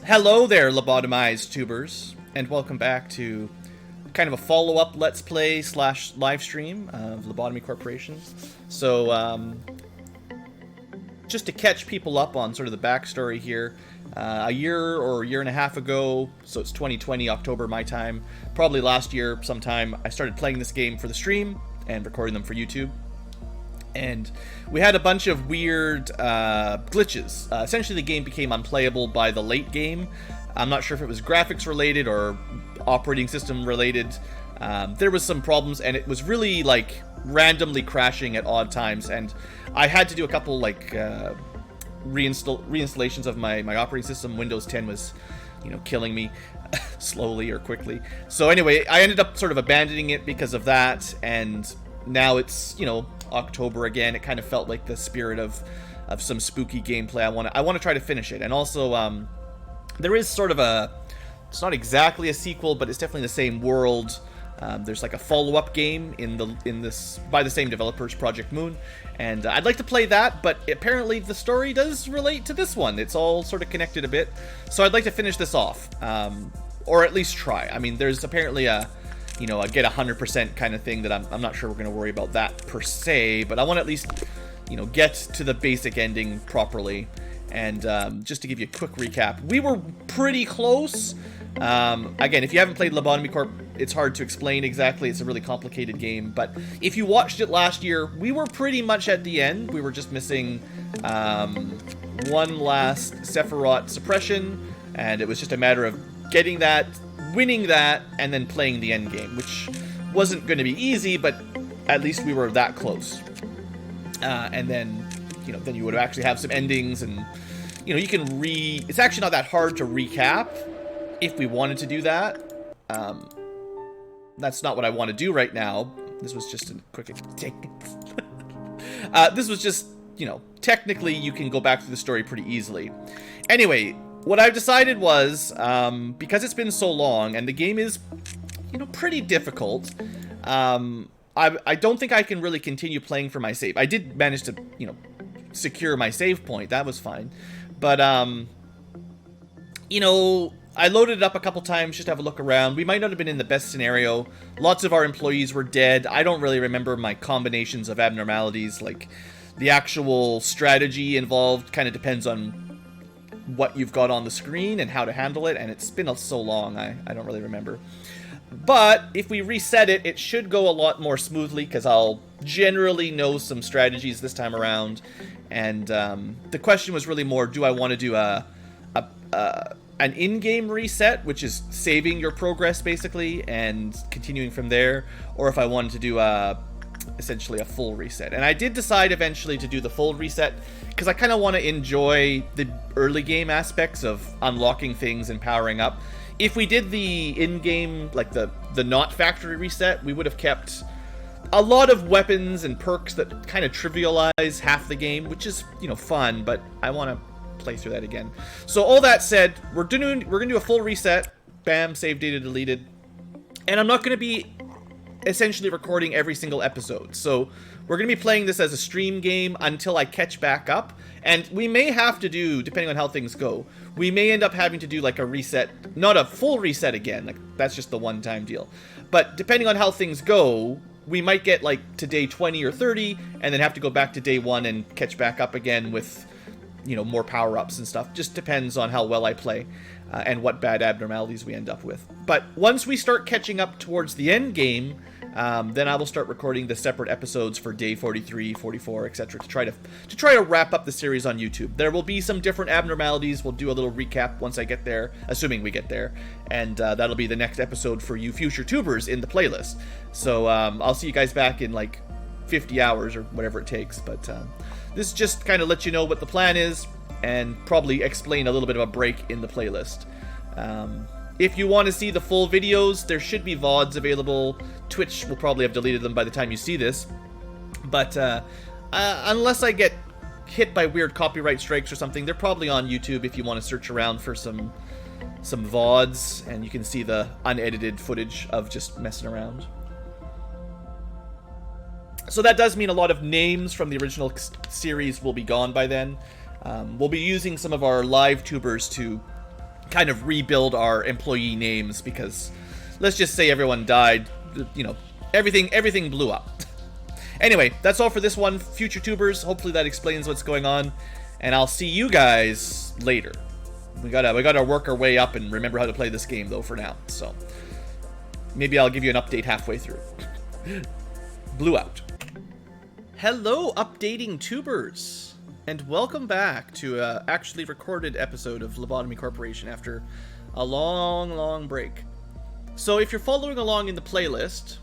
Hello there, lobotomized tubers, and welcome back to kind of a follow-up Let's Play / live stream of Lobotomy Corporation. So, just to catch people up on sort of the backstory here, a year or a year and a half ago, so it's 2020, October my time, probably last year sometime, I started playing this game for the stream and recording them for YouTube. And we had a bunch of weird glitches. Essentially, the game became unplayable by the late game. I'm not sure if it was graphics related or operating system related. There was some problems, and it was really like randomly crashing at odd times. And I had to do a couple like reinstallations of my operating system. Windows 10 was, killing me slowly or quickly. So anyway, I ended up sort of abandoning it because of that, and now it's October again. It kind of felt like the spirit of some spooky gameplay. I want to try to finish it. And also there is sort of it's not exactly a sequel, but it's definitely the same world. There's like a follow-up game in this by the same developers, Project Moon, and I'd like to play that, but apparently the story does relate to this one. It's all sort of connected a bit, so I'd like to finish this off, or at least try. I mean, there's apparently a get 100% kind of thing that I'm not sure we're going to worry about that per se, but I want to at least, get to the basic ending properly. And just to give you a quick recap, we were pretty close. Again, if you haven't played Lobotomy Corp, it's hard to explain exactly. It's a really complicated game, but if you watched it last year, we were pretty much at the end. We were just missing one last Sephiroth suppression, and it was just a matter of getting that, winning that, and then playing the end game, which wasn't going to be easy, but at least we were that close. And then, then you would actually have some endings, and you can it's actually not that hard to recap if we wanted to do that. That's not what I want to do right now. This was just a quick this was just, technically you can go back through the story pretty easily. Anyway, what I've decided was, because it's been so long and the game is, pretty difficult, I don't think I can really continue playing for my save. I did manage to, secure my save point. That was fine. But, I loaded it up a couple times just to have a look around. We might not have been in the best scenario. Lots of our employees were dead. I don't really remember my combinations of abnormalities. Like, the actual strategy involved kind of depends on what you've got on the screen and how to handle it, and it's been so long, I don't really remember. But if we reset it, it should go a lot more smoothly, because I'll generally know some strategies this time around. And the question was really more, do I want to do an in-game reset, which is saving your progress basically and continuing from there, or if I wanted to do essentially a full reset. And I did decide eventually to do the full reset, because I kind of want to enjoy the early game aspects of unlocking things and powering up. If we did the in-game, like the not factory reset, we would have kept a lot of weapons and perks that kind of trivialize half the game, which is, fun, but I want to play through that again. So all that said, we're gonna do a full reset. Bam, save data deleted. And I'm not going to be essentially recording every single episode. So we're going to be playing this as a stream game until I catch back up. And we may have to do, depending on how things go, we may end up having to do like a reset, not a full reset again. Like, that's just the one-time deal. But depending on how things go, we might get like to day 20 or 30 and then have to go back to day 1 and catch back up again with, more power-ups and stuff. Just depends on how well I play and what bad abnormalities we end up with. But once we start catching up towards the end game, then I will start recording the separate episodes for day 43, 44, etc. to try to wrap up the series on YouTube. There will be some different abnormalities. We'll do a little recap once I get there, assuming we get there, and that'll be the next episode for you future tubers in the playlist. So I'll see you guys back in like 50 hours or whatever it takes. But this just kind of lets you know what the plan is, and probably explain a little bit of a break in the playlist. If you want to see the full videos, there should be VODs available. Twitch will probably have deleted them by the time you see this. But unless I get hit by weird copyright strikes or something, they're probably on YouTube if you want to search around for some VODs, and you can see the unedited footage of just messing around. So that does mean a lot of names from the original series will be gone by then. We'll be using some of our live tubers to kind of rebuild our employee names, because let's just say everyone died, you know, everything blew up. Anyway, that's all for this one, future tubers. Hopefully that explains what's going on, and I'll see you guys later. We gotta work our way up and remember how to play this game though for now. So maybe I'll give you an update halfway through. Blue out. Hello, updating tubers, and welcome back to a actually recorded episode of Lobotomy Corporation after a long break. So if you're following along in the playlist,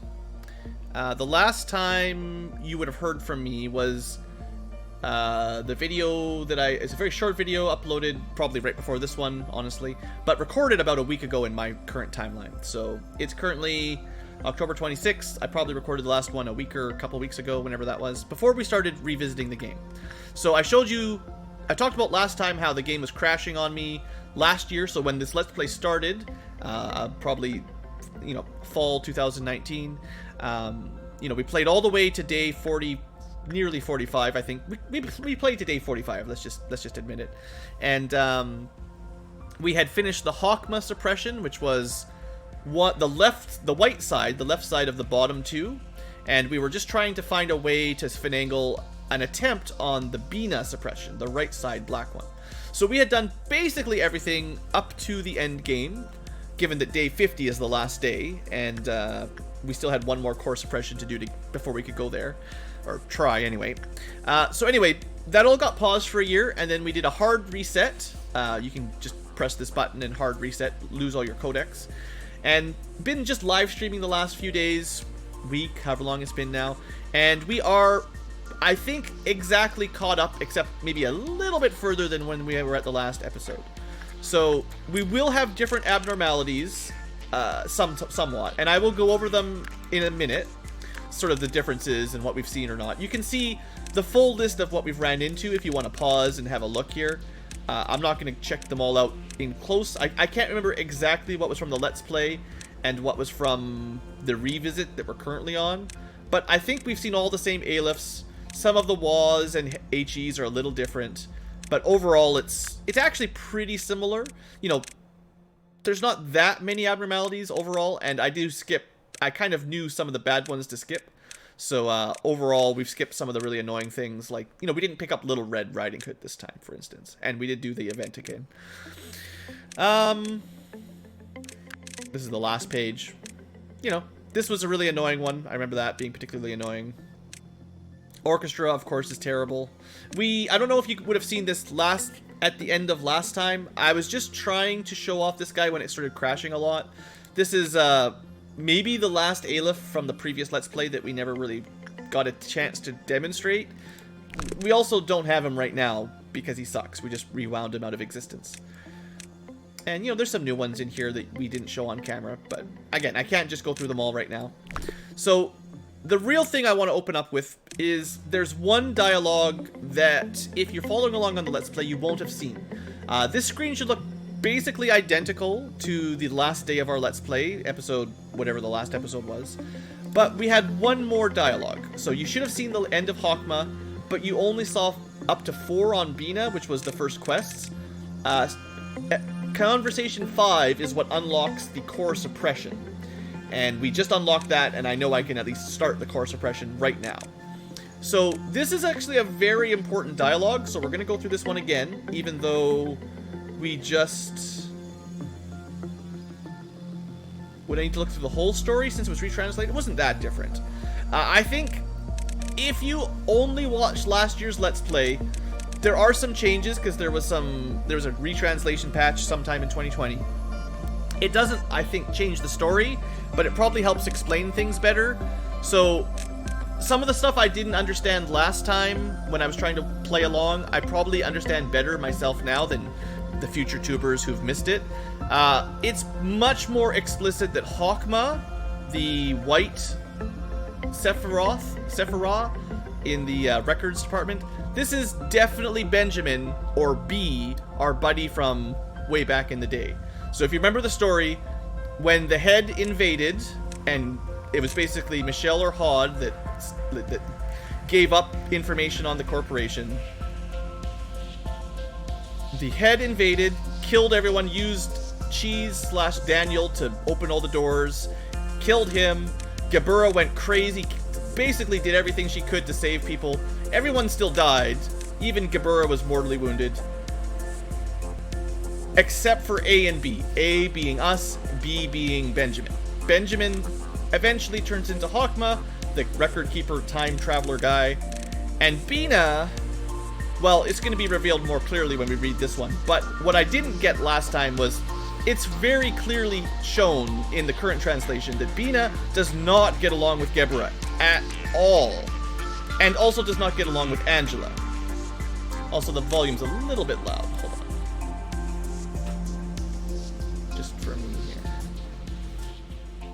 the last time you would have heard from me was the video that it's a very short video uploaded probably right before this one, honestly, but recorded about a week ago in my current timeline. So it's currently October 26th. I probably recorded the last one a couple weeks ago, whenever that was, before we started revisiting the game. So I talked about last time how the game was crashing on me last year. So when this Let's Play started, probably, you know, fall 2019, you know, we played all the way to day 40, nearly 45, I think. We played to day 45, let's just admit it. And we had finished the Hawkma suppression, which was the left side of the bottom two, and we were just trying to find a way to finagle an attempt on the Bina suppression, the right side black one. So we had done basically everything up to the end game, given that day 50 is the last day, and we still had one more core suppression to do before we could go there, or try anyway. So anyway, that all got paused for a year, and then we did a hard reset. You can just press this button and hard reset, lose all your codecs. And been just live streaming the last few days, week, however long it's been now, and we are, I think, exactly caught up, except maybe a little bit further than when we were at the last episode. So we will have different abnormalities, somewhat, and I will go over them in a minute, sort of the differences and what we've seen or not. You can see the full list of what we've ran into if you want to pause and have a look here. I'm not going to check them all out in close. I can't remember exactly what was from the Let's Play and what was from the revisit that we're currently on, but I think we've seen all the same aleph. Some of the WAs and HEs are a little different, but overall it's actually pretty similar. You know, there's not that many abnormalities overall, and I kind of knew some of the bad ones to skip. So overall, we've skipped some of the really annoying things, like, you know, we didn't pick up Little Red Riding Hood this time, for instance, and we did do the event again. This is the last page. You know, this was a really annoying one. I remember that being particularly annoying. Orchestra, of course, is terrible. I don't know if you would have seen this at the end of last time. I was just trying to show off this guy when it started crashing a lot. This is, maybe the last aleph from the previous Let's Play that we never really got a chance to demonstrate. We also don't have him right now because he sucks. We just rewound him out of existence. And, you know, there's some new ones in here that we didn't show on camera, but again, I can't just go through them all right now. So the real thing I want to open up with is there's one dialogue that if you're following along on the Let's Play, you won't have seen. This screen should look basically identical to the last day of our Let's Play, episode, whatever the last episode was. But we had one more dialogue. So you should have seen the end of Hawkma, but you only saw up to 4 on Bina, which was the first quests. Conversation 5 is what unlocks the Core Suppression. And we just unlocked that, and I know I can at least start the Core Suppression right now. So this is actually a very important dialogue, so we're going to go through this one again, even though we just... Would I need to look through the whole story since it was retranslated? It wasn't that different. I think if you only watched last year's Let's Play, there are some changes because there was a retranslation patch sometime in 2020. It doesn't, I think, change the story, but it probably helps explain things better. So some of the stuff I didn't understand last time when I was trying to play along, I probably understand better myself now than the future tubers who've missed it. It's much more explicit that Hawkma, the white Sephiroth in the records department, this is definitely Benjamin, or B, our buddy from way back in the day. So if you remember the story, when the head invaded, and it was basically Michelle or Hod that gave up information on the corporation. The head invaded, killed everyone, used Cheese/Daniel to open all the doors, killed him. Gebura went crazy, basically did everything she could to save people. Everyone still died. Even Gebura was mortally wounded. Except for A and B. A being us, B being Benjamin. Benjamin eventually turns into Hawkma, the record keeper, time traveler guy. And Bina, well, it's going to be revealed more clearly when we read this one. But what I didn't get last time was, it's very clearly shown in the current translation that Bina does not get along with Gebura at all. And also does not get along with Angela. Also, the volume's a little bit loud. Hold on. Just for me here.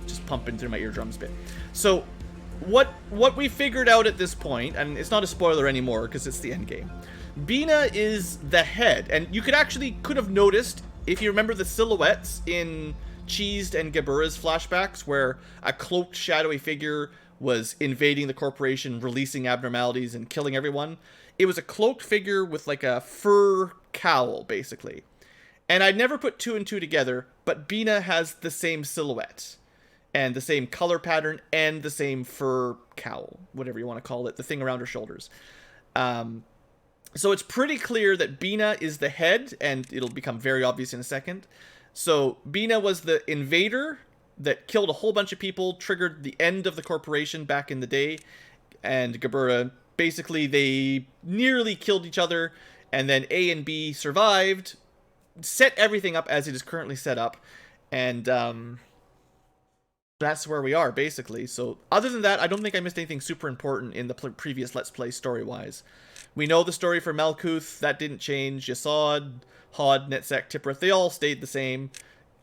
Just pumping through my eardrums a bit. So, what we figured out at this point, and it's not a spoiler anymore because it's the end game. Bina is the head, and you could have noticed, if you remember the silhouettes in Cheesed and Gebura's flashbacks, where a cloaked, shadowy figure was invading the corporation, releasing abnormalities, and killing everyone. It was a cloaked figure with like a fur cowl, basically. And I'd never put two and two together, but Bina has the same silhouette, and the same color pattern, and the same fur cowl, whatever you want to call it, the thing around her shoulders. So it's pretty clear that Bina is the head, and it'll become very obvious in a second. So Bina was the invader that killed a whole bunch of people, triggered the end of the corporation back in the day, and Gebura, basically they nearly killed each other, and then A and B survived, set everything up as it is currently set up, and that's where we are, basically. So other than that, I don't think I missed anything super important in the previous Let's Play story-wise. We know the story for Malkuth, that didn't change. Yasod, Hod, Netzach, Tipprith, they all stayed the same.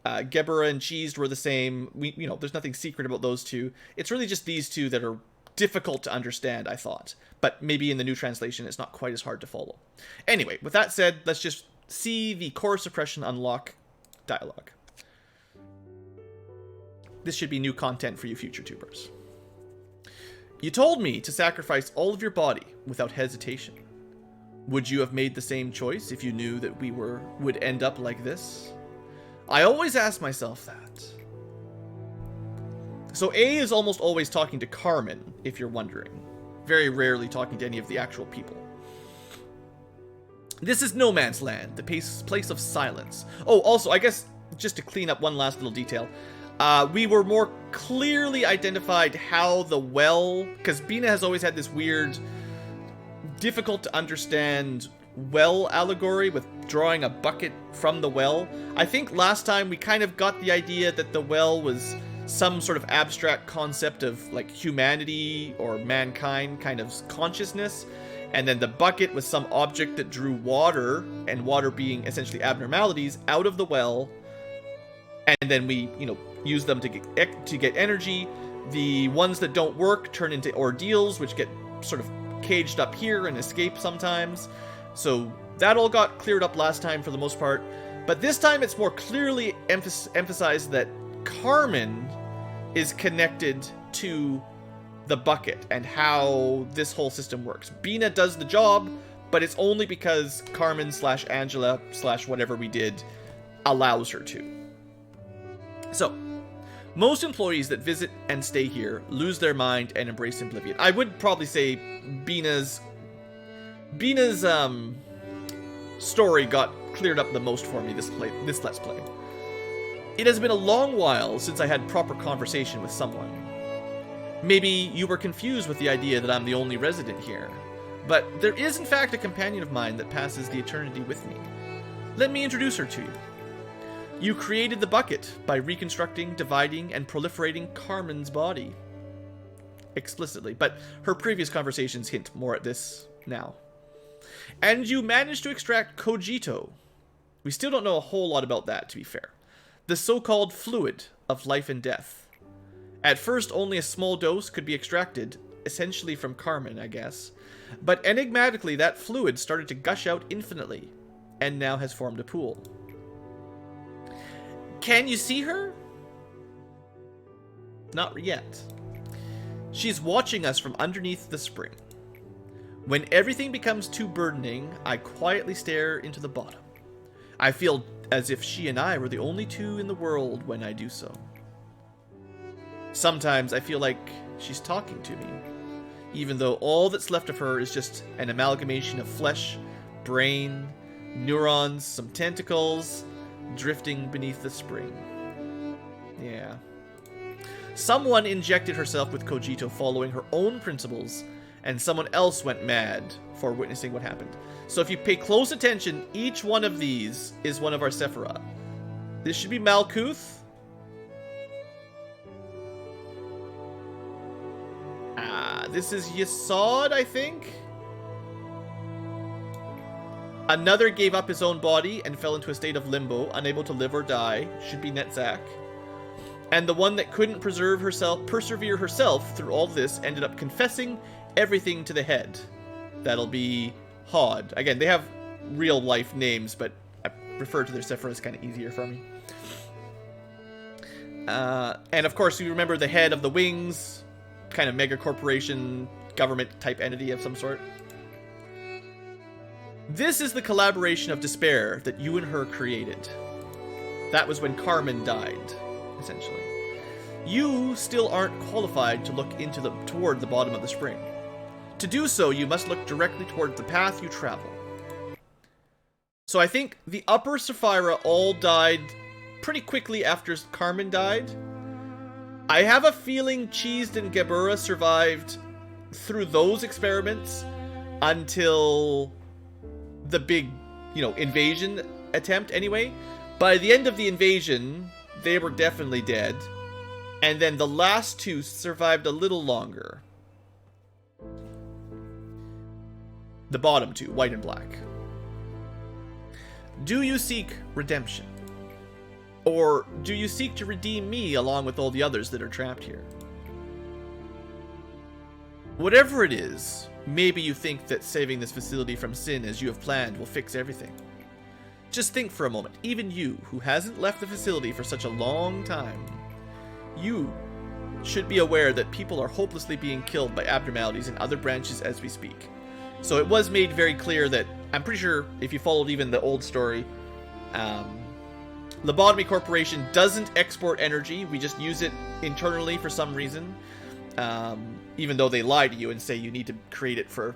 Gebura and Cheesed were the same. There's nothing secret about those two. It's really just these two that are difficult to understand, I thought. But maybe in the new translation, it's not quite as hard to follow. Anyway, with that said, let's just see the Core Suppression unlock dialogue. This should be new content for you future tubers. You told me to sacrifice all of your body without hesitation. Would you have made the same choice if you knew that we would end up like this? I always ask myself that. So A is almost always talking to Carmen, if you're wondering. Very rarely talking to any of the actual people. This is no man's land, the place of silence. Oh, also, I guess, just to clean up one last little detail, we were more clearly identified how the well, because Bina has always had this weird, difficult to understand well allegory with drawing a bucket from the well. I think last time we kind of got the idea that the well was some sort of abstract concept of like humanity or mankind kind of consciousness, and then the bucket was some object that drew water, and water being essentially abnormalities, out of the well, and then we use them to get energy. The ones that don't work turn into ordeals, which get sort of caged up here and escape sometimes. So that all got cleared up last time for the most part. But this time it's more clearly emphasized that Carmen is connected to the bucket and how this whole system works. Bina does the job, but it's only because Carmen / Angela / whatever we did allows her to. So, most employees that visit and stay here lose their mind and embrace oblivion. I would probably say Bina's story got cleared up the most for me this Let's Play. It has been a long while since I had proper conversation with someone. Maybe you were confused with the idea that I'm the only resident here, but there is in fact a companion of mine that passes the eternity with me. Let me introduce her to you. You created the bucket by reconstructing, dividing, and proliferating Carmen's body. Explicitly, but her previous conversations hint more at this now. And you managed to extract Cogito. We still don't know a whole lot about that, to be fair. The so-called fluid of life and death. At first, only a small dose could be extracted, essentially from Carmen, I guess. But enigmatically, that fluid started to gush out infinitely, and now has formed a pool. Can you see her? Not yet. She's watching us from underneath the spring. When everything becomes too burdening, I quietly stare into the bottom. I feel as if she and I were the only two in the world when I do so. Sometimes I feel like she's talking to me, even though all that's left of her is just an amalgamation of flesh, brain, neurons, some tentacles, drifting beneath the spring. Yeah. Someone injected herself with cogito following her own principles, and someone else went mad for witnessing what happened. So if you pay close attention, each one of these is one of our Sephiroth. This should be Malkuth. This is Yesod, I think. Another gave up his own body and fell into a state of limbo, unable to live or die. Should be Netzach. And the one that couldn't persevere herself through all this ended up confessing everything to the head. That'll be Hod. Again, they have real life names, but I refer to their Sephiroth as kind of easier for me. And of course, you remember the head of the Wings, kind of mega corporation, government type entity of some sort. This is the collaboration of despair that you and her created. That was when Carmen died, essentially. You still aren't qualified to look toward the bottom of the spring. To do so, you must look directly toward the path you travel. So I think the upper Sapphira all died pretty quickly after Carmen died. I have a feeling Cheesed and Gebura survived through those experiments until the big, invasion attempt anyway. By the end of the invasion, they were definitely dead. And then the last two survived a little longer. The bottom two, white and black. Do you seek redemption? Or do you seek to redeem me along with all the others that are trapped here? Whatever it is, maybe you think that saving this facility from sin as you have planned will fix everything. Just think for a moment, even you, who hasn't left the facility for such a long time, you should be aware that people are hopelessly being killed by abnormalities in other branches as we speak. So it was made very clear that, I'm pretty sure if you followed even the old story, Lobotomy Corporation doesn't export energy, we just use it internally for some reason. Even though they lie to you and say you need to create it for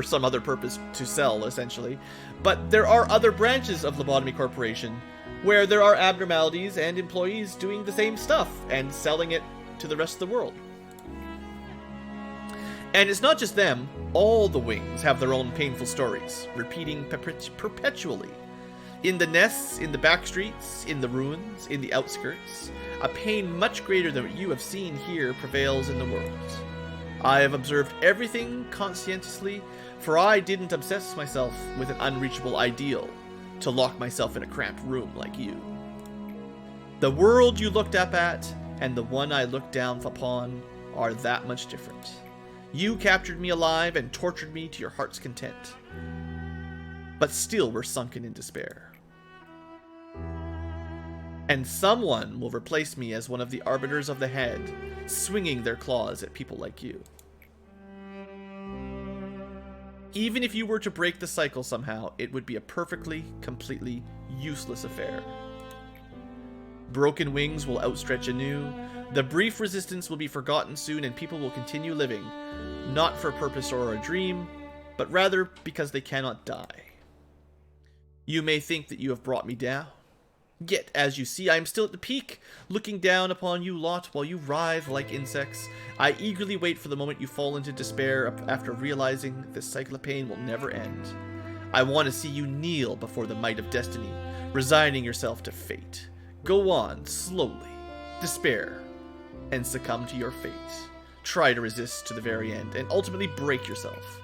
some other purpose to sell, essentially. But there are other branches of Lobotomy Corporation where there are abnormalities and employees doing the same stuff and selling it to the rest of the world. And it's not just them, all the Wings have their own painful stories, repeating perpetually. In the nests, in the back streets, in the ruins, in the outskirts, a pain much greater than what you have seen here prevails in the world. I have observed everything conscientiously, for I didn't obsess myself with an unreachable ideal to lock myself in a cramped room like you. The world you looked up at and the one I looked down upon are that much different. You captured me alive and tortured me to your heart's content, but still were sunken in despair. And someone will replace me as one of the arbiters of the head, swinging their claws at people like you. Even if you were to break the cycle somehow, it would be a perfectly, completely useless affair. Broken wings will outstretch anew, the brief resistance will be forgotten soon, and people will continue living, not for a purpose or a dream, but rather because they cannot die. You may think that you have brought me down. Yet, as you see, I am still at the peak, looking down upon you lot while you writhe like insects. I eagerly wait for the moment you fall into despair after realizing this cycle of pain will never end. I want to see you kneel before the might of destiny, resigning yourself to fate. Go on, slowly, despair, and succumb to your fate. Try to resist to the very end, and ultimately break yourself.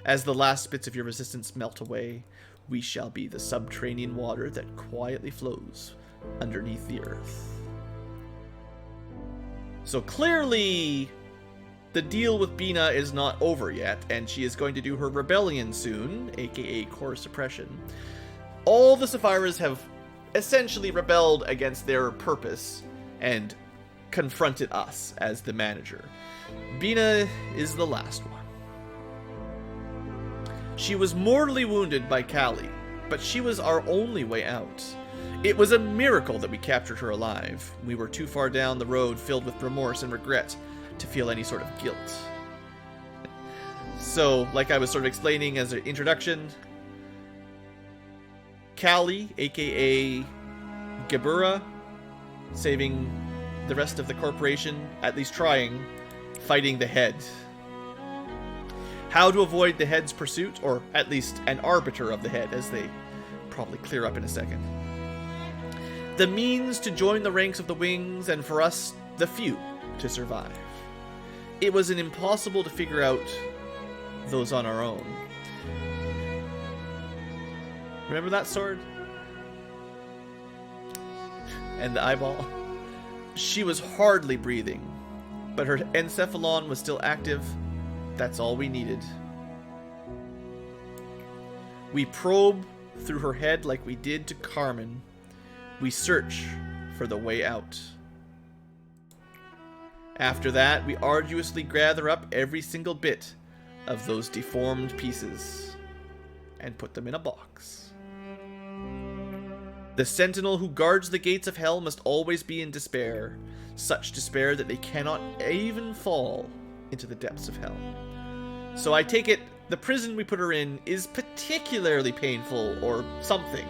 As the last bits of your resistance melt away, we shall be the subterranean water that quietly flows underneath the earth. So clearly, the deal with Bina is not over yet, and she is going to do her rebellion soon, aka Core Suppression. All the Saphiras have essentially rebelled against their purpose and confronted us as the manager. Bina is the last one. She was mortally wounded by Kali, but she was our only way out. It was a miracle that we captured her alive. We were too far down the road filled with remorse and regret to feel any sort of guilt. So, like I was sort of explaining as an introduction, Callie, aka Gabura, saving the rest of the corporation, at least trying, fighting the head. How to avoid the head's pursuit, or at least an arbiter of the head, as they probably clear up in a second. The means to join the ranks of the wings, and for us, the few, to survive. It was impossible to figure out those on our own. Remember that sword? And the eyeball? She was hardly breathing, but her encephalon was still active. That's all we needed. We probe through her head like we did to Carmen. We search for the way out. After that, we arduously gather up every single bit of those deformed pieces and put them in a box. The sentinel who guards the gates of hell must always be in despair, such despair that they cannot even fall into the depths of hell. So I take it the prison we put her in is particularly painful or something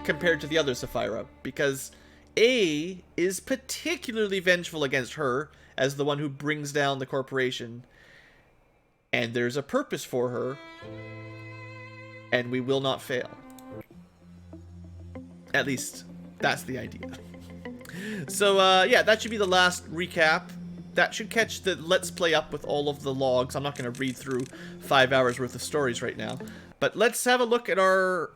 compared to the other Sapphira, because A is particularly vengeful against her as the one who brings down the corporation, and there's a purpose for her, and we will not fail. At least, that's the idea. So, yeah, that should be the last recap. That should catch the Let's Play up with all of the logs. I'm not going to read through 5 hours worth of stories right now. But let's have a look at our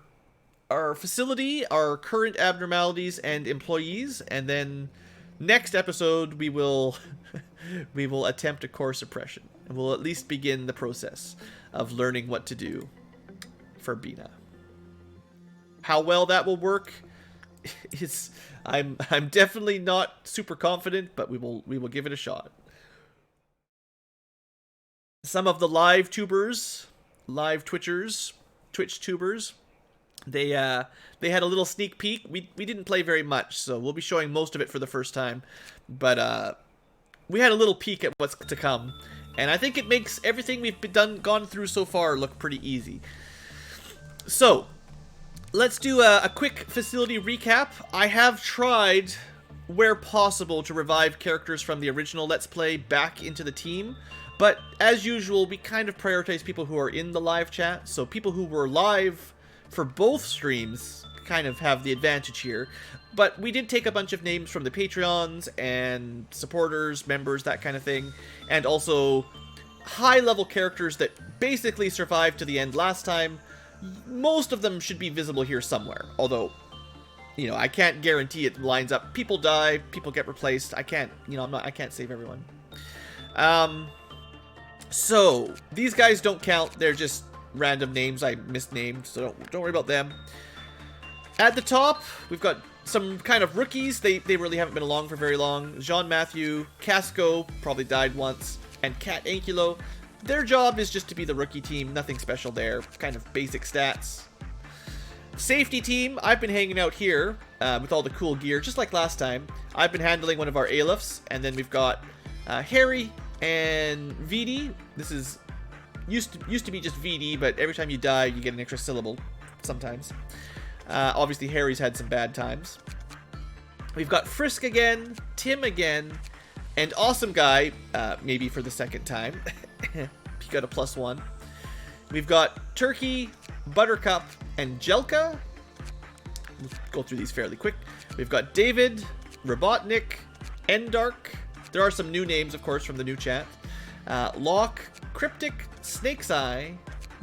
facility, our current abnormalities and employees, and then next episode we will we will attempt a core suppression. And we'll at least begin the process of learning what to do for Bina. How well that will work is I'm definitely not super confident, but we will give it a shot. Some of the live tubers, live Twitchers, Twitch tubers, they had a little sneak peek. We didn't play very much, so we'll be showing most of it for the first time. But we had a little peek at what's to come, and I think it makes everything we've gone through so far look pretty easy. So let's do a quick facility recap. I have tried, where possible, to revive characters from the original Let's Play back into the team. But, as usual, we kind of prioritize people who are in the live chat. So people who were live for both streams kind of have the advantage here. But we did take a bunch of names from the Patreons and supporters, members, that kind of thing. And also high-level characters that basically survived to the end last time. Most of them should be visible here somewhere, although, you know, I can't guarantee it lines up. People die, people get replaced. I can't, you know, I can't save everyone. So these guys don't count. They're just random names I misnamed, so don't worry about them. At the top, we've got some kind of rookies. They really haven't been along for very long. Jean-Matthew, Casco, probably died once, and BlueAnkylo. Their job is just to be the rookie team, nothing special there, kind of basic stats. Safety team, I've been hanging out here with all the cool gear, just like last time. I've been handling one of our Aleph, and then we've got Harry and VD. This is used to be just VD, but every time you die, you get an extra syllable sometimes. Obviously, Harry's had some bad times. We've got Frisk again, Tim again, and Awesome Guy, maybe for the second time. He got a +1. We've got Turkey, Buttercup, and Jelka. We'll go through these fairly quick. We've got David, Robotnik, Endark. There are some new names, of course, from the new chat. Locke, Cryptic, Snake's Eye,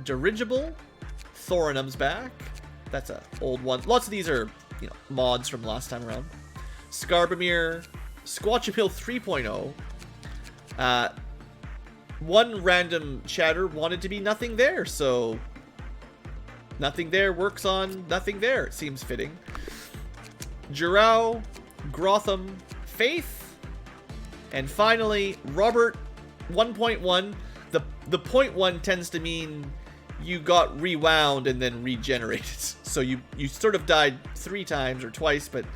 Dirigible, Thorinum's back. That's an old one. Lots of these are, you know, mods from last time around. Scarbamir, Squatchapil 3.0. One random chatter wanted to be Nothing There, so Nothing There works on Nothing There. It seems fitting. Jirao, Grotham, Faith, and finally Robert 1.1. The .1 tends to mean you got rewound and then regenerated. So you sort of died 3 times or twice, but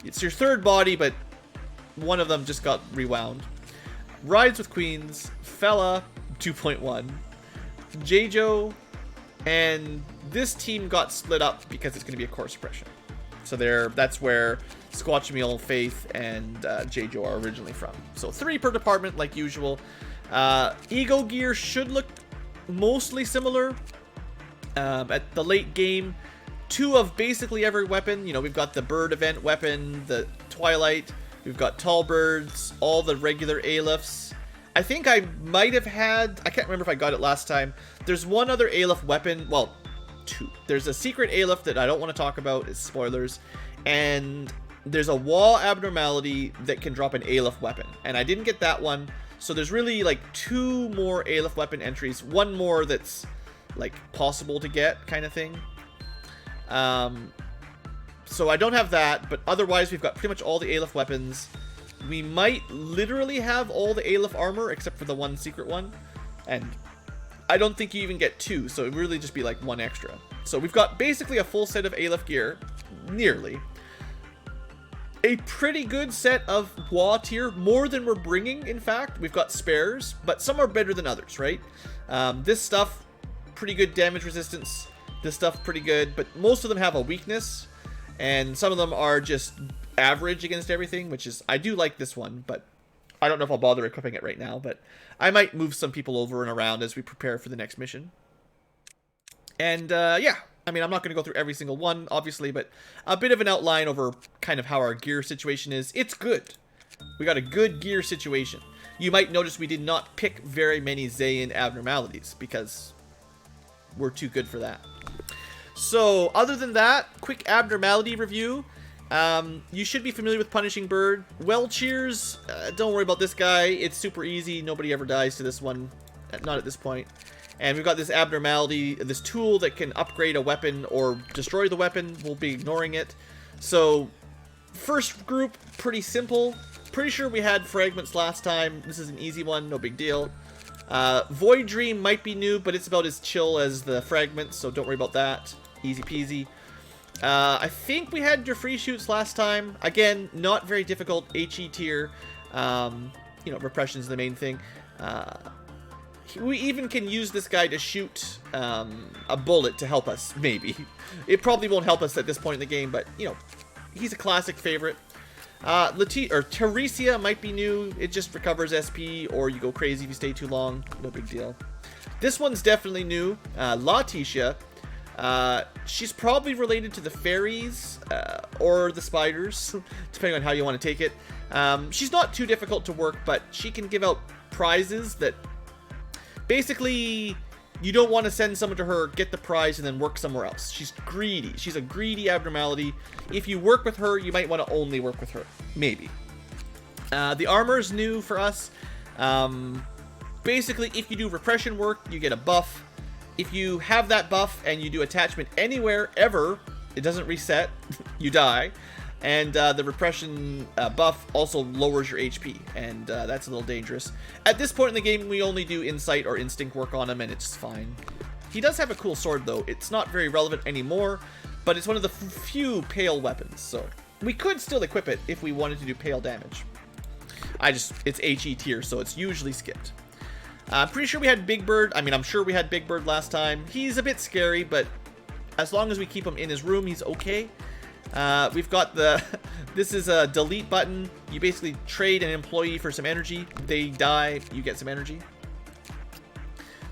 it's your 3rd body, but one of them just got rewound. Rides with Queens, Fella 2.1, J-Jo, and this team got split up because it's going to be a Core Suppression. So that's where Squatch Meal, Faith, and J-Jo are originally from. So 3 per department like usual. Ego gear should look mostly similar. At the late game, 2 of basically every weapon. You know, we've got the bird event weapon, the Twilight, we've got tall birds, all the regular Aleph. I think I might have had, I can't remember if I got it last time. There's one other Aleph weapon, well, 2. There's a secret Aleph that I don't want to talk about, it's spoilers, and there's a wall abnormality that can drop an Aleph weapon, and I didn't get that one. So there's really like 2 more Aleph weapon entries, 1 more that's like possible to get kind of thing. So I don't have that, but otherwise we've got pretty much all the Aleph weapons. We might literally have all the Aleph armor except for the 1 secret one, and I don't think you even get 2, so it would really just be like 1 extra. So we've got basically a full set of Aleph gear, nearly. A pretty good set of WA tier, more than we're bringing, in fact. We've got spares, but some are better than others, right? This stuff, pretty good damage resistance. This stuff, pretty good, but most of them have a weakness, and some of them are just average against everything, which is, I do like this one, but I don't know if I'll bother equipping it right now, but I might move some people over and around as we prepare for the next mission. And, yeah. I mean, I'm not going to go through every single one, obviously, but a bit of an outline over kind of how our gear situation is. It's good. We got a good gear situation. You might notice we did not pick very many Zayn abnormalities because we're too good for that. So, other than that, quick abnormality review. You should be familiar with Punishing Bird. Well, cheers. Don't worry about this guy. It's super easy. Nobody ever dies to this one. Not at this point. And we've got this abnormality, this tool that can upgrade a weapon or destroy the weapon. We'll be ignoring it. So, first group, pretty simple. Pretty sure we had fragments last time. This is an easy one, no big deal. Void Dream might be new, but it's about as chill as the fragments, so don't worry about that. Easy peasy. I think we had your free shoots last time. Again, not very difficult, HE tier. You know, repression's the main thing. We even can use this guy to shoot a bullet to help us, maybe. It probably won't help us at this point in the game, but, you know, he's a classic favorite. Teresia might be new. It just recovers SP, or you go crazy if you stay too long. No big deal. This one's definitely new. Letitia. She's probably related to the fairies, or the spiders, depending on how you want to take it. She's not too difficult to work, but she can give out prizes that basically you don't want to send someone to her, get the prize, and then work somewhere else. She's greedy. She's a greedy abnormality. If you work with her, you might want to only work with her. Maybe. The armor is new for us. Basically, if you do repression work, you get a buff. If you have that buff and you do attachment anywhere, ever, it doesn't reset. You die. And the repression buff also lowers your HP, and that's a little dangerous. At this point in the game, we only do insight or instinct work on him, and it's fine. He does have a cool sword, though. It's not very relevant anymore, but it's one of the few pale weapons, so we could still equip it if we wanted to do pale damage. It's HE tier, so it's usually skipped. I'm pretty sure we had Big Bird. I mean, I'm sure we had Big Bird last time. He's a bit scary, but as long as we keep him in his room, he's okay. We've got this is a delete button. You basically trade an employee for some energy. They die, you get some energy.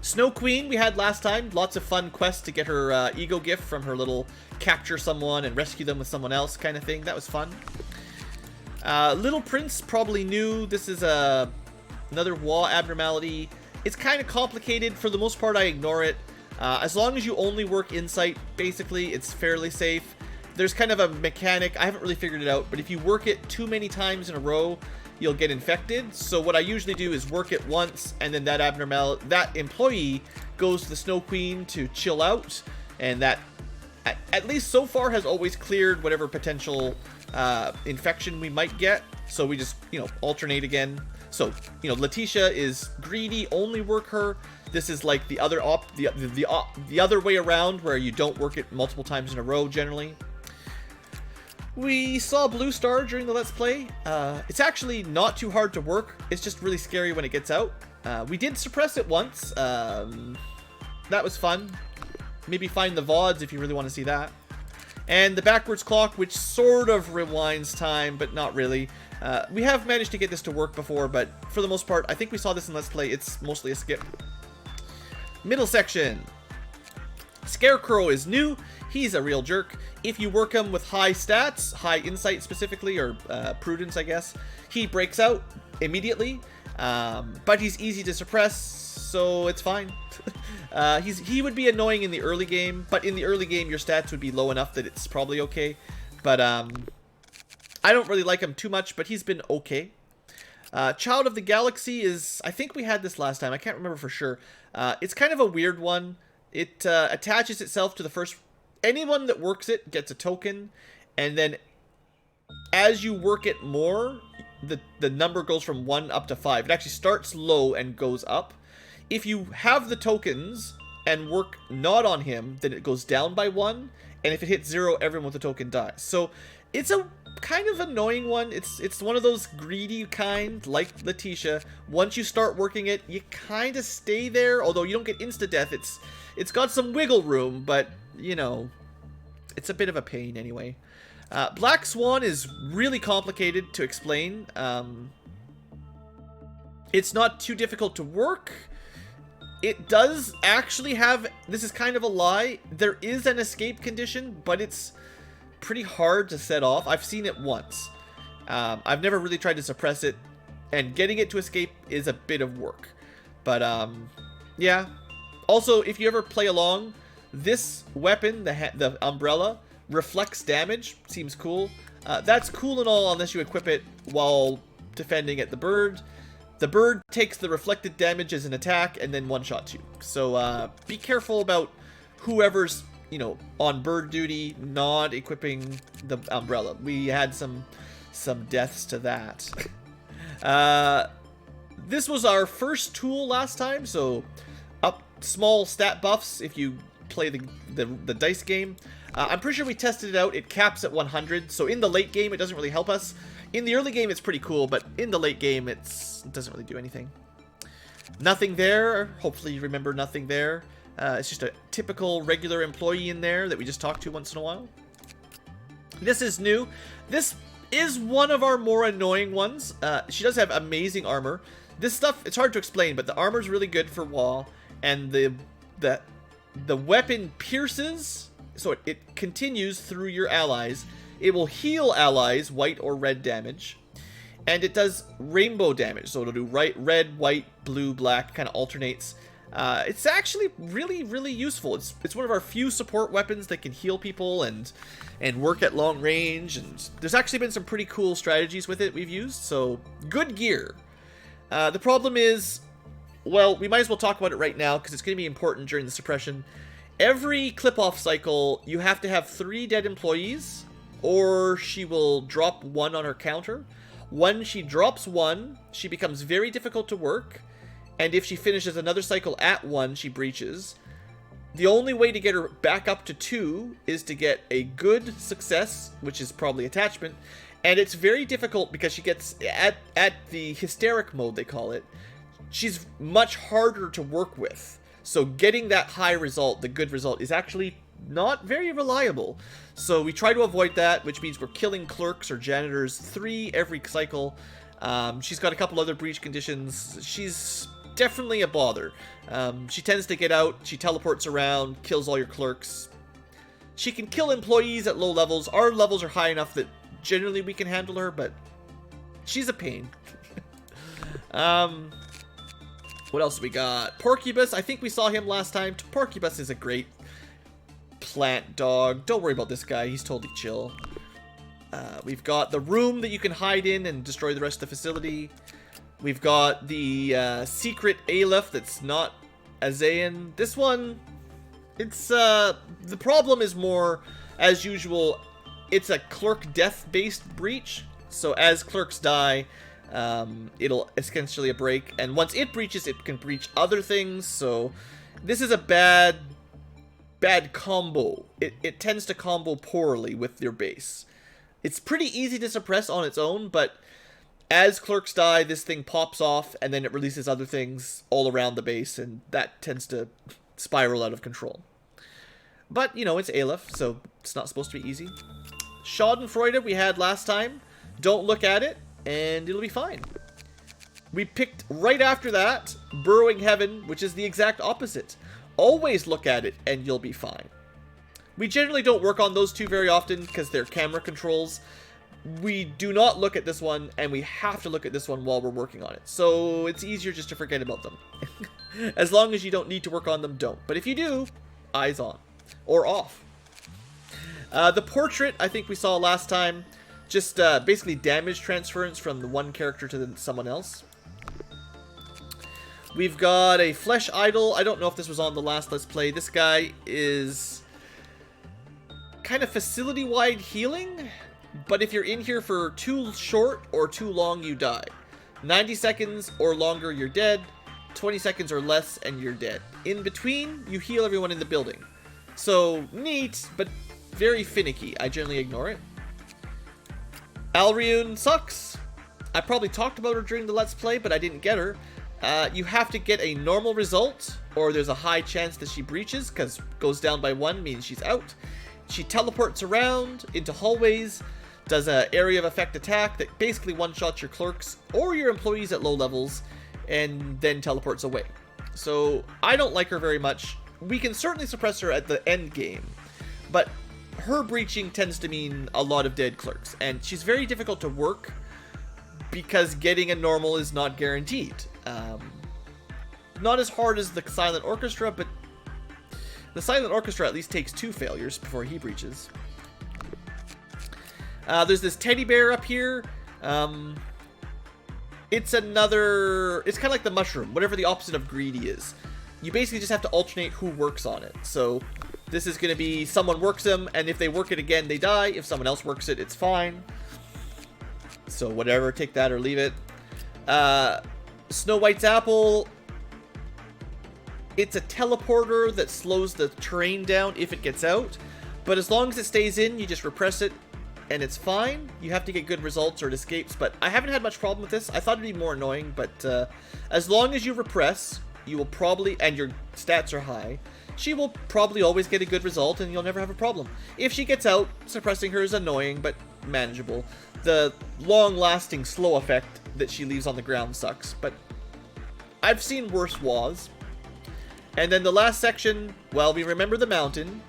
Snow Queen we had last time. Lots of fun quests to get her ego gift from her little capture someone and rescue them with someone else kind of thing. That was fun. Little Prince, probably new. This is another wall abnormality. It's kind of complicated. For the most part, I ignore it. As long as you only work insight, basically, it's fairly safe. There's kind of a mechanic, I haven't really figured it out, but if you work it too many times in a row, you'll get infected. So what I usually do is work it once, and then that employee goes to the Snow Queen to chill out, and that, at least so far, has always cleared whatever potential infection we might get. So we just, you know, alternate again. So, you know, Letitia is greedy, only work her. This is like the other the other way around, where you don't work it multiple times in a row generally. We saw Blue Star during the Let's Play. It's actually not too hard to work. It's just really scary when it gets out. We did suppress it once. That was fun. Maybe find the VODs if you really want to see that. And the backwards clock, which sort of rewinds time, but not really. We have managed to get this to work before, but for the most part, I think we saw this in Let's Play. It's mostly a skip. Middle section. Scarecrow is new. He's a real jerk. If you work him with high stats, high insight specifically, or prudence, I guess, he breaks out immediately. But he's easy to suppress, so it's fine. He would be annoying in the early game, but in the early game your stats would be low enough that it's probably okay. But I don't really like him too much, but he's been okay. Child of the Galaxy is, I think we had this last time, I can't remember for sure. It's kind of a weird one. It attaches itself to the first... Anyone that works it gets a token, and then as you work it more, the number goes from 1 up to 5. It actually starts low and goes up. If you have the tokens and work not on him, then it goes down by 1, and if it hits 0, everyone with the token dies. So it's a kind of annoying one. It's one of those greedy kind, like Letitia. Once you start working it, you kind of stay there, although you don't get insta-death. It's got some wiggle room, but, you know, it's a bit of a pain anyway. Black Swan is really complicated to explain. It's not too difficult to work. It does actually have, this is kind of a lie, there is an escape condition, but it's pretty hard to set off. I've seen it once. I've never really tried to suppress it, and getting it to escape is a bit of work. But, yeah. Also, if you ever play along, this weapon, the umbrella, reflects damage. Seems cool. That's cool and all unless you equip it while defending at the bird. The bird takes the reflected damage as an attack and then one-shots you. So be careful about whoever's, you know, on bird duty not equipping the umbrella. We had some deaths to that. This was our first tool last time, so up small stat buffs if you play the dice game. I'm pretty sure we tested it out. It caps at 100, so in the late game it doesn't really help us. In the early game it's pretty cool, but in the late game it doesn't really do anything. Nothing there. Hopefully you remember nothing there. It's just a typical regular employee in there that we just talk to once in a while. This is new. This is one of our more annoying ones. She does have amazing armor. This stuff, it's hard to explain, but the armor is really good for wall, and the weapon pierces, so it continues through your allies. It will heal allies white or red damage, and it does rainbow damage, so it'll do red, white, blue, black, kind of alternates. It's actually really, really useful. It's one of our few support weapons that can heal people and work at long range, and there's actually been some pretty cool strategies with it we've used, so good gear. The problem is, well, we might as well talk about it right now because it's going to be important during the suppression. Every clip-off cycle, you have to have 3 dead employees, or she will drop 1 on her counter. When she drops 1, she becomes very difficult to work, and if she finishes another cycle at 1, she breaches. The only way to get her back up to 2 is to get a good success, which is probably attachment, and it's very difficult because she gets, at the hysteric mode they call it, she's much harder to work with. So getting that high result, the good result, is actually not very reliable. So we try to avoid that, which means we're killing clerks or janitors 3 every cycle. She's got a couple other breach conditions. She's definitely a bother. She tends to get out, she teleports around, kills all your clerks. She can kill employees at low levels. Our levels are high enough that generally we can handle her, but she's a pain. What else we got? Porcubus, I think we saw him last time. Porcubus is a great plant dog. Don't worry about this guy, he's totally chill. We've got the room that you can hide in and destroy the rest of the facility. We've got the secret Aleph that's not Azaean. This one, it's the problem is more, as usual, it's a clerk death based breach. So as clerks die, It'll essentially a break, and once it breaches, it can breach other things. So this is a bad combo. It tends to combo poorly with your base. It's pretty easy to suppress on its own, but as clerks die, this thing pops off, and then it releases other things all around the base, and that tends to spiral out of control. But, you know, it's Aleph, so it's not supposed to be easy. Schadenfreude we had last time. Don't look at it, and it'll be fine. We picked right after that Burrowing Heaven, which is the exact opposite. Always look at it, and you'll be fine. We generally don't work on those two very often because they're camera controls. We do not look at this one, and we have to look at this one while we're working on it. So it's easier just to forget about them. As long as you don't need to work on them, don't. But if you do, eyes on. Or off. The portrait, I think we saw last time. Just basically damage transference from the one character to someone else. We've got a Flesh Idol. I don't know if this was on the last Let's Play. This guy is kind of facility-wide healing. But if you're in here for too short or too long, you die. 90 seconds or longer, you're dead. 20 seconds or less, and you're dead. In between, you heal everyone in the building. So, neat, but very finicky. I generally ignore it. Alriune sucks. I probably talked about her during the Let's Play, but I didn't get her. You have to get a normal result, or there's a high chance that she breaches, because goes down by 1 means she's out. She teleports around into hallways, does an area of effect attack that basically one-shots your clerks or your employees at low levels, and then teleports away. So, I don't like her very much. We can certainly suppress her at the end game, but her breaching tends to mean a lot of dead clerks, and she's very difficult to work because getting a normal is not guaranteed. Not as hard as the Silent Orchestra, but the Silent Orchestra at least takes 2 failures before he breaches. There's this teddy bear up here. It's kind of like the mushroom, whatever the opposite of greedy is. You basically just have to alternate who works on it. So this is going to be someone works them, and if they work it again, they die. If someone else works it, it's fine. So whatever, take that or leave it. Snow White's apple. It's a teleporter that slows the terrain down if it gets out. But as long as it stays in, you just repress it, and it's fine. You have to get good results or it escapes, but I haven't had much problem with this. I thought it'd be more annoying, but as long as you repress, you will probably, and your stats are high, she will probably always get a good result and you'll never have a problem. If she gets out, suppressing her is annoying, but manageable. The long-lasting slow effect that she leaves on the ground sucks, but I've seen worse WAs. And then the last section, well, we remember the mountain.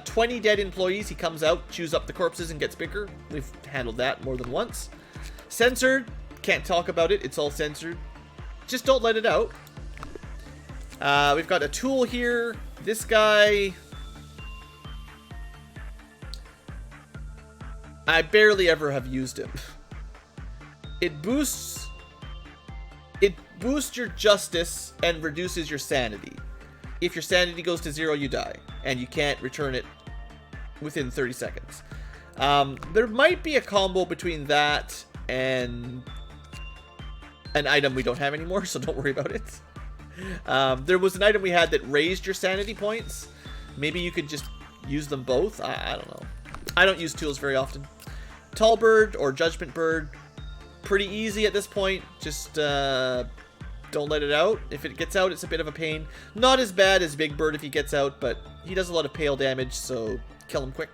20 dead employees, he comes out, chews up the corpses and gets bigger. We've handled that more than once. Censored, can't talk about it, it's all censored. Just don't let it out. We've got a tool here. This guy, I barely ever have used him. It boosts your justice and reduces your sanity. If your sanity goes to 0, you die, and you can't return it within 30 seconds. There might be a combo between that and an item we don't have anymore, so don't worry about it. There was an item we had that raised your sanity points. Maybe you could just use them both. I don't know. I don't use tools very often. Tall Bird or Judgment Bird, pretty easy at this point. Just don't let it out. If it gets out, it's a bit of a pain. Not as bad as Big Bird if he gets out, but he does a lot of pale damage, so kill him quick.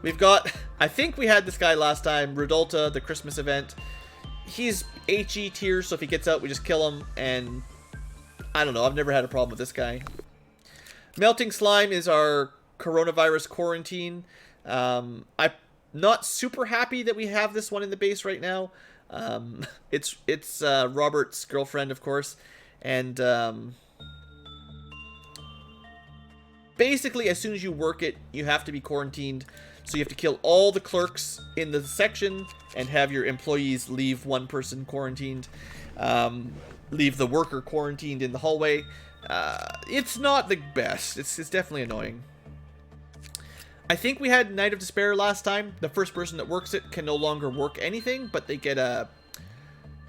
We've got, I think we had this guy last time, Rudolta, the Christmas event. He's HE tier, so if he gets out, we just kill him, and I don't know, I've never had a problem with this guy. Melting Slime is our coronavirus quarantine. I'm not super happy that we have this one in the base right now. It's Robert's girlfriend, of course, and basically as soon as you work it, you have to be quarantined. So you have to kill all the clerks in the section and have your employees leave one person quarantined. Leave the worker quarantined in the hallway. It's not the best. It's definitely annoying. I think we had Night of Despair last time. The first person that works it can no longer work anything, but they get a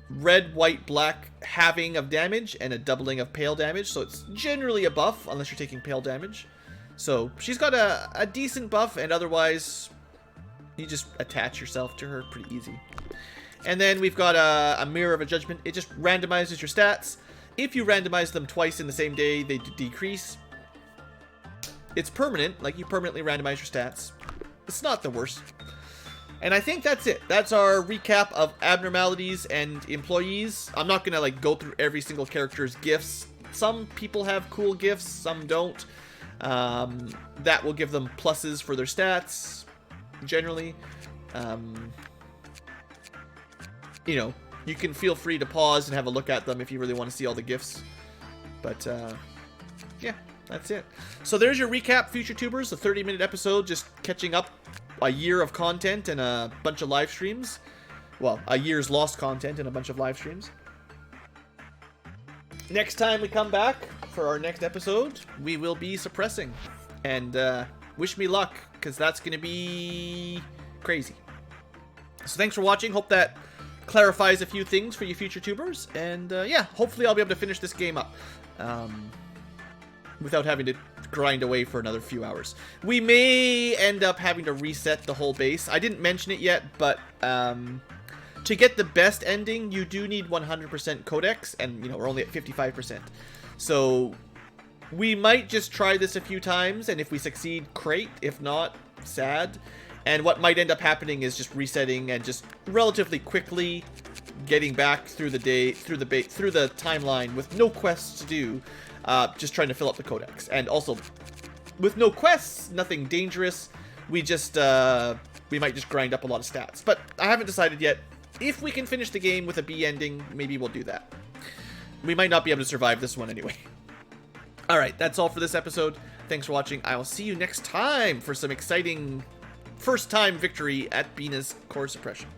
red, white, black halving of damage and a doubling of pale damage. So it's generally a buff, unless you're taking pale damage. So she's got a decent buff, and otherwise you just attach yourself to her pretty easy. And then we've got a Mirror of a Judgment. It just randomizes your stats. If you randomize them twice in the same day, they decrease. It's permanent, like you permanently randomize your stats. It's not the worst. And I think that's it. That's our recap of abnormalities and employees. I'm not gonna like go through every single character's gifts. Some people have cool gifts, some don't. That will give them pluses for their stats, generally. You know, you can feel free to pause and have a look at them if you really want to see all the gifts. But, yeah, that's it. So there's your recap, Future Tubers, a 30-minute episode just catching up a year of content and a bunch of live streams. Well, a year's lost content and a bunch of live streams. Next time we come back for our next episode, we will be suppressing. And wish me luck, because that's going to be crazy. So thanks for watching. Hope that clarifies a few things for you future tubers. And yeah, hopefully I'll be able to finish this game up without having to grind away for another few hours. We may end up having to reset the whole base. I didn't mention it yet, but to get the best ending, you do need 100% codex, and you know, we're only at 55%. So we might just try this a few times, and if we succeed, great. If not, sad. And what might end up happening is just resetting and just relatively quickly getting back through the day, through the timeline with no quests to do, just trying to fill up the codex. And also, with no quests, nothing dangerous. We just we might just grind up a lot of stats. But I haven't decided yet. If we can finish the game with a B ending, maybe we'll do that. We might not be able to survive this one anyway. Alright, that's all for this episode. Thanks for watching. I will see you next time for some exciting first-time victory at Bina's Core Suppression.